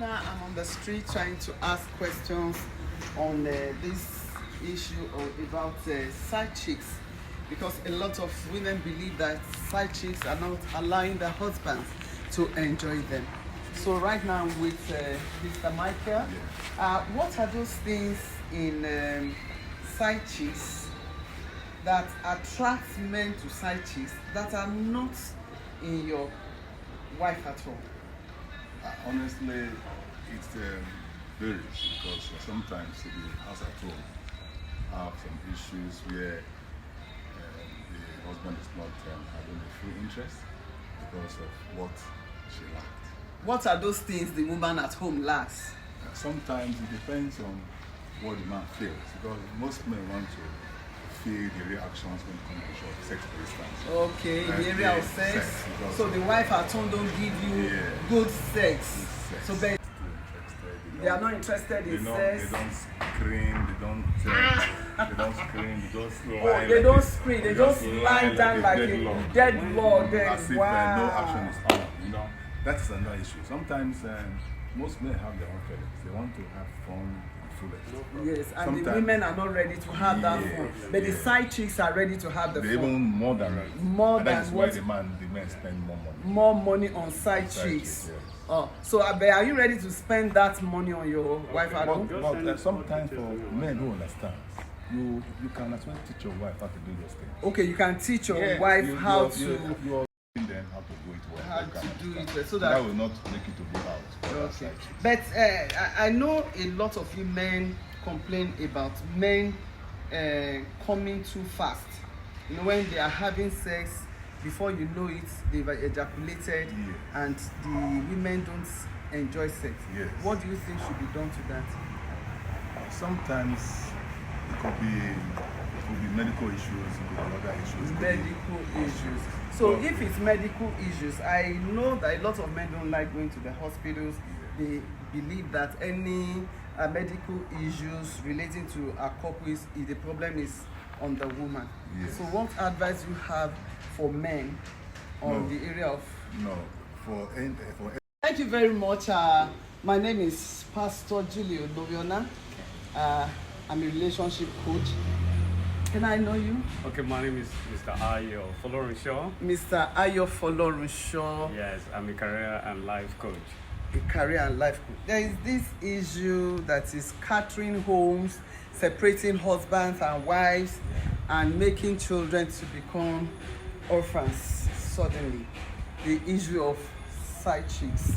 Now I'm on the street trying to ask questions on this issue about side chicks, because a lot of women believe that side chicks are not allowing their husbands to enjoy them. So right now I'm with Mr. Michael. What are those things in side chicks that attract men to side chicks that are not in your wife at all? Honestly, it varies because sometimes the house at home have some issues where the husband is not having a full interest because of what she lacked. What are those things the woman at home lacks? Sometimes it depends on what the man feels, because most men want to feel the reactions when it comes to sex, for instance. Okay, in the area of sex. So the wife at home don't give you good sex. So they are not interested in sex. They don't scream, they don't scream, they just lie. They don't scream, they just lie down like a dead log. As if no action is on, That is another issue. Sometimes most men have their own feelings. They want to have fun. Yes, and sometimes the women are not ready to have that fun. But the side chicks are ready to have the fun. Even more than ready. That is why the men spend more money. More money on side chicks. Yes. Oh, so are you ready to spend that money on your wife at home? But sometimes for men who understand, you can as well teach your wife how to do those things. Okay, you can teach your wife how to them how to do it well. How to do it well, so that will not make you to go out. Okay. But I know a lot of you men complain about men coming too fast. When they are having sex, before you know it, they've ejaculated, and the women don't enjoy sex. Yes. What do you think should be done to that? Sometimes it could be medical issues, it could be other issues. Medical issues. So if it's medical issues, I know that a lot of men don't like going to the hospitals. They believe that any medical issues relating to a couple the problem is on the woman. Yes. So what advice you have for men on the area of... No, for Thank you very much. My name is Pastor Julio Loviona. I'm a relationship coach. Can I know you? Okay, my name is Mr. Ayo Folorunshaw. Mr. Ayo Folorunshaw. Yes, I'm a career and life coach. A career and life coach. There is this issue that is scattering homes, separating husbands and wives, and making children to become orphans suddenly. The issue of side chicks.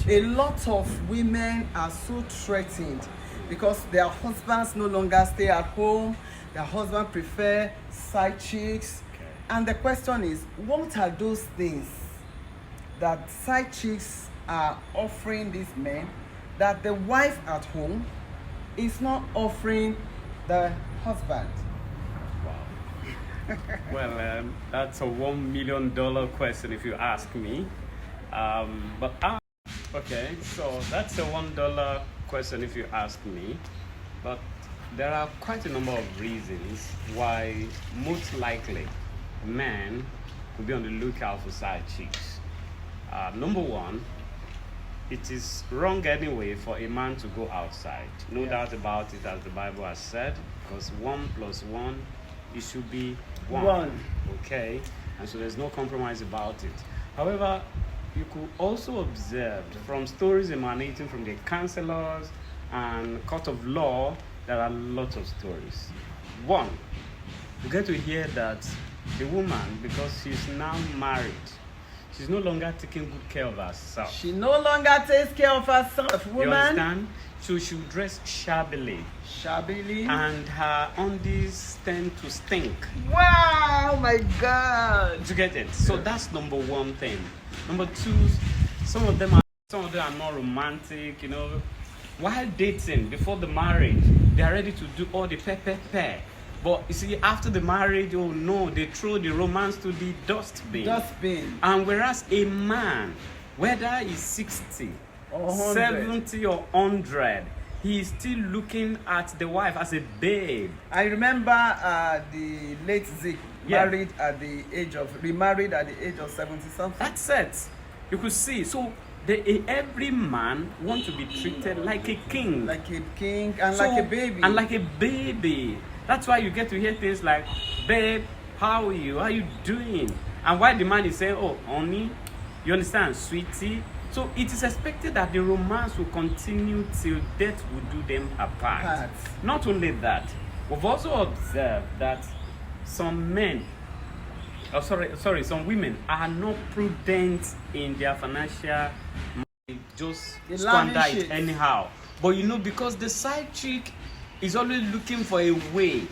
A lot of women are so threatened because their husbands no longer stay at home. Their husband prefer side chicks. Okay. And the question is, what are those things that side chicks are offering these men that the wife at home is not offering the husband? Wow. Well, that's a $1 million question if you ask me. Okay, so that's a $1 question if you ask me. But there are quite a number of reasons why most likely men will be on the lookout for side chicks. Number one, it is wrong anyway for a man to go outside. No doubt about it, as the Bible has said, because 1 + 1, it should be 1. Okay? And so there's no compromise about it. However, you could also observe from stories emanating from the counselors and court of law, there are lots of stories. One, you get to hear that the woman, because she's now married, she's no longer taking good care of herself. She no longer takes care of herself, woman. You understand? So she'll dress shabbily. Shabbily. And her undies tend to stink. Wow, my God. To get it. So that's number one thing. Number two, some of them are more romantic, While dating, before the marriage, they are ready to do all the pepper. But you see, after the marriage, oh no, they throw the romance to the dustbin. And whereas a man, whether he's 60, 70 or 100, he is still looking at the wife as a babe. I remember the late Zeke remarried at the age of 70 something. That's it. You could see. So every man wants to be treated like a king. Like a king and like a baby. And like a baby. That's why you get to hear things like, babe, how are you? How are you doing? And why the man is saying, oh, honey, you understand, sweetie? So it is expected that the romance will continue till death will do them apart. Not only that, we've also observed that some men, some women are not prudent in their financial money, just squander it anyhow. But you know, because the side chick is always looking for a way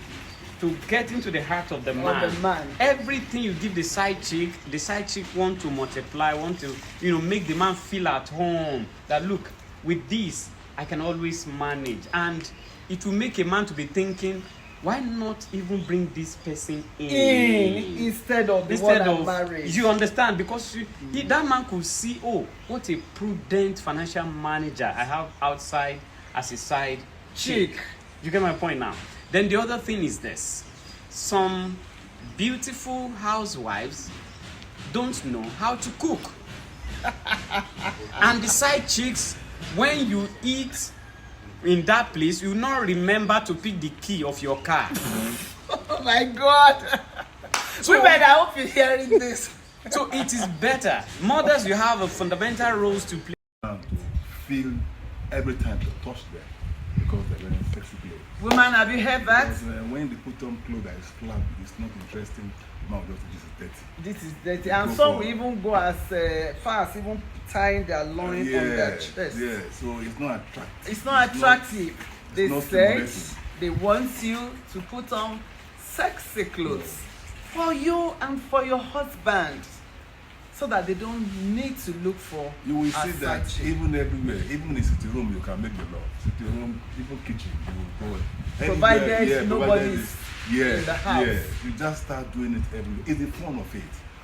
to get into the heart of the man. Everything you give the side chick want to multiply, want to, you know, make the man feel at home. That look, with this, I can always manage. And it will make a man to be thinking, why not even bring this person in instead of the one I'm married? You understand? Because that man could see, oh, what a prudent financial manager I have outside as a side chick. You get my point now? Then the other thing is this. Some beautiful housewives don't know how to cook. And the side chicks, when you eat in that place, you not remember to pick the key of your car. Oh my God. So, women, I hope you're hearing this. So it is better. Mothers, you have a fundamental roles to play. To feel every time to touch them because they're wearing sexy clothes. Women, have you heard that? Because, when they put on clothes that is flat, it's not interesting. The man just this is dirty. This is dirty. And some will even go as far as even tying their loin on their chest. Yeah, so it's not attractive. It's not attractive. They said they want you to put on sexy clothes for you and for your husband, so that they don't need to look for. You will see that even everywhere, even in the sitting room, you can make the love. Sitting room, even kitchen, you will go. Provided nobody's in the house. Yeah, you just start doing it everywhere. It's the fun of it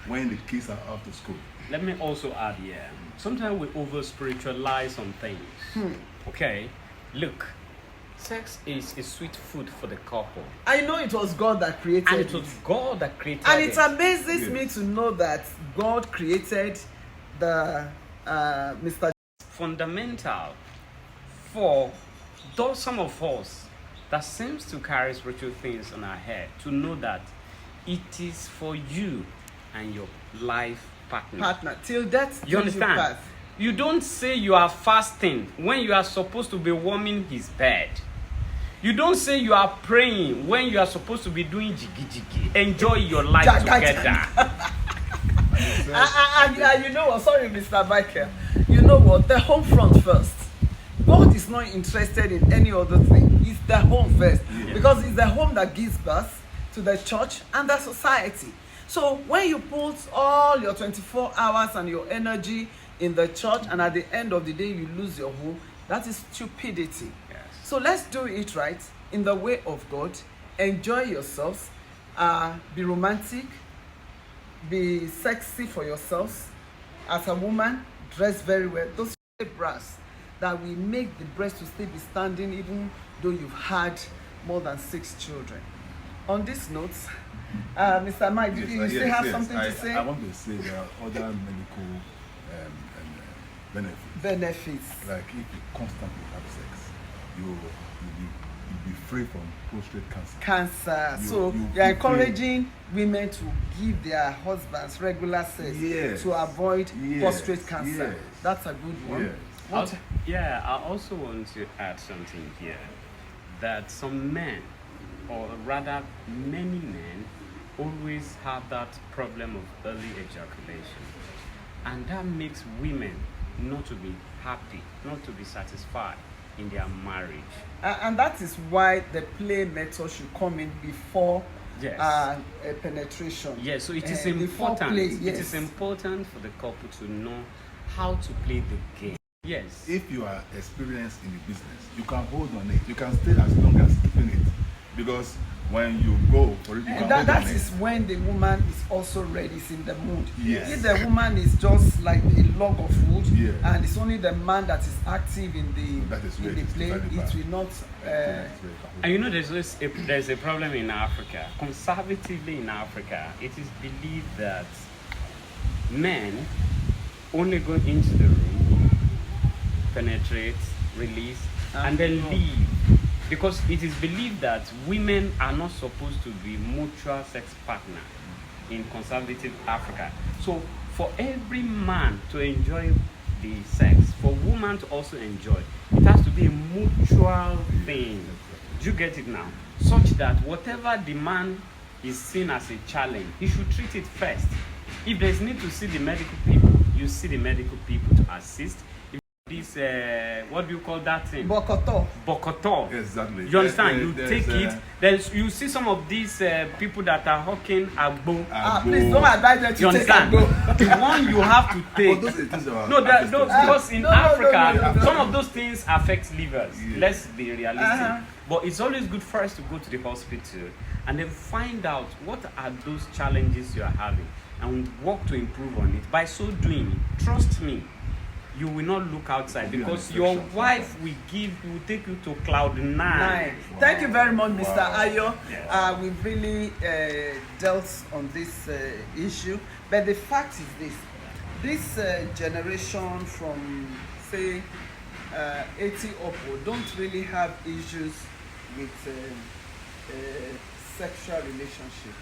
when the kids are out of school. Let me also add here. Sometimes we over spiritualize some things. Okay, look. Sex is a sweet food for the couple. I know it was God that created it. And it was God that created and it amazes me to know that God created the Mr. Fundamental for those some of us that seems to carry spiritual things on our head to know that it is for you and your life partner till death. You understand? You don't say you are fasting when you are supposed to be warming his bed. You don't say you are praying when you are supposed to be doing jiggy jiggy. Enjoy your life together. And you know what? Sorry, Mr. Michael. You know what? The home front first. God is not interested in any other thing. It's the home first. Because it's the home that gives birth to the church and the society. So when you put all your 24 hours and your energy in the church, and at the end of the day you lose your home, that is stupidity. So let's do it right in the way of God. Enjoy yourselves, be romantic, be sexy for yourselves. As a woman, dress very well. Those bras that will make the breast to still be standing even though you've had more than 6 children. On this note, Mr. Mike, do you still have something to say? I want to say there are other medical benefits. Like if you constantly have sex, you'll be free from prostate cancer. So you're encouraging women to give their husbands regular sex to avoid prostate cancer. That's a good one. I also want to add something here. That some men, or rather many men, always have that problem of early ejaculation. And that makes women not to be happy, not to be satisfied in their marriage. And that is why the play method should come in before penetration. Yes, so it is important. It is important for the couple to know how to play the game. Yes. If you are experienced in the business, you can hold on it. You can stay as long as keeping it. Because when you go for it, that is when the woman is also ready, is in the mood. Yes. If the woman is just like a log of wood, and it's only the man that is active in the play, it will not. And you know, there's a problem in Africa. Conservatively in Africa, it is believed that men only go into the room penetrate, release, and then go. leave. Because it is believed that women are not supposed to be mutual sex partner in conservative Africa. So for every man to enjoy the sex, for woman to also enjoy, it has to be a mutual thing. Do you get it now? Such that whatever the man is seen as a challenge, he should treat it first. If there's need to see the medical people, you see the medical people to assist. If this, what do you call that thing? Bokoto. Bokoto. Exactly. You understand? You There's, take it. There's, you see some of these people that are hawking agbo. Please don't advise them to You take understand? agbo. The one you have to take. those are the things that are No, because in No, no, Africa, no. some of those things affect livers. Yeah. Let's be realistic. Uh-huh. But it's always good for us to go to the hospital and then find out what are those challenges you are having and work to improve on it. By so doing, trust me, you will not look outside because your wife will take you to cloud 9. Nine. Thank you very much, Mr. Wow. Ayo. Yes. We've really dealt on this issue. But the fact is this generation from, say, 80 upward don't really have issues with sexual relationship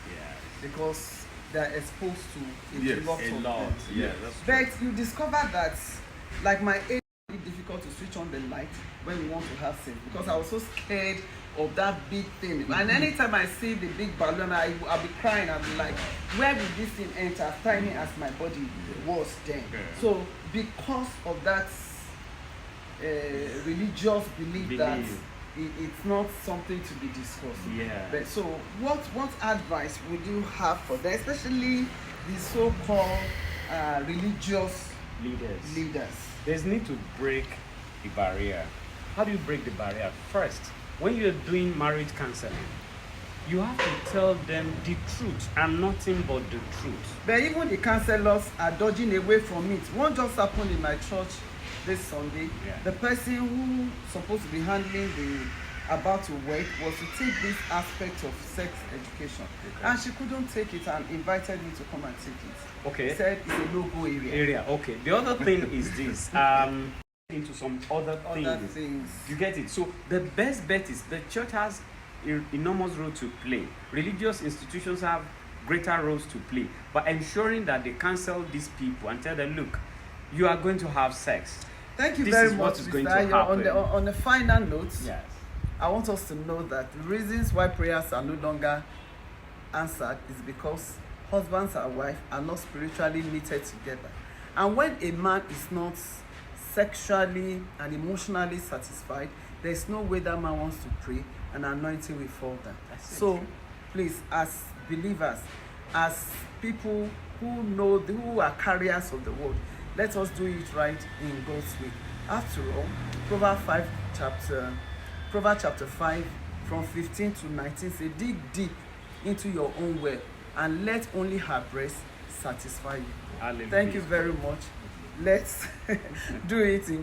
because they're exposed to a Yes. lot A of lot. them. Yeah, that's true. But you discover that, like my age, it's difficult to switch on the light when we want to have sex because I was so scared of that big thing. And anytime I see the big balloon, I'll be crying. I'll be like, where did this thing enter? As tiny as my body was then. Yeah. So because of that religious belief that it's not something to be discussed. Yeah. But so what advice would you have for them, especially the so-called religious leaders? There's need to break the barrier. How do you break the barrier? First, when you're doing marriage counseling, you have to tell them the truth and nothing but the truth. But even the counselors are dodging away from it. One just happened in my church this Sunday. Yeah. The person who supposed to be handling the about to wed was to take this aspect of sex education. Okay. And she couldn't take it and invited me to come and take it. Okay. Said it's a no-go area. Okay. The other thing is this. Into some other things. You get it? So the best bet is the church has enormous role to play. Religious institutions have greater roles to play. But ensuring that they counsel these people and tell them, look, you are going to have sex. Thank you This very is much, what is going Mr. to Ayo. happen. On the final note, Yes. I want us to know that the reasons why prayers are no longer answered is because husbands and wives are not spiritually knitted together. And when a man is not sexually and emotionally satisfied, there's no way that man wants to pray and anointing will fall down. So please, as believers, as people who are carriers of the word, let us do it right in God's way. After all, Proverbs chapter 5 from 15 to 19 say, dig deep into your own well and let only her breast satisfy you. Hallelujah. Thank you very much. Let's do it in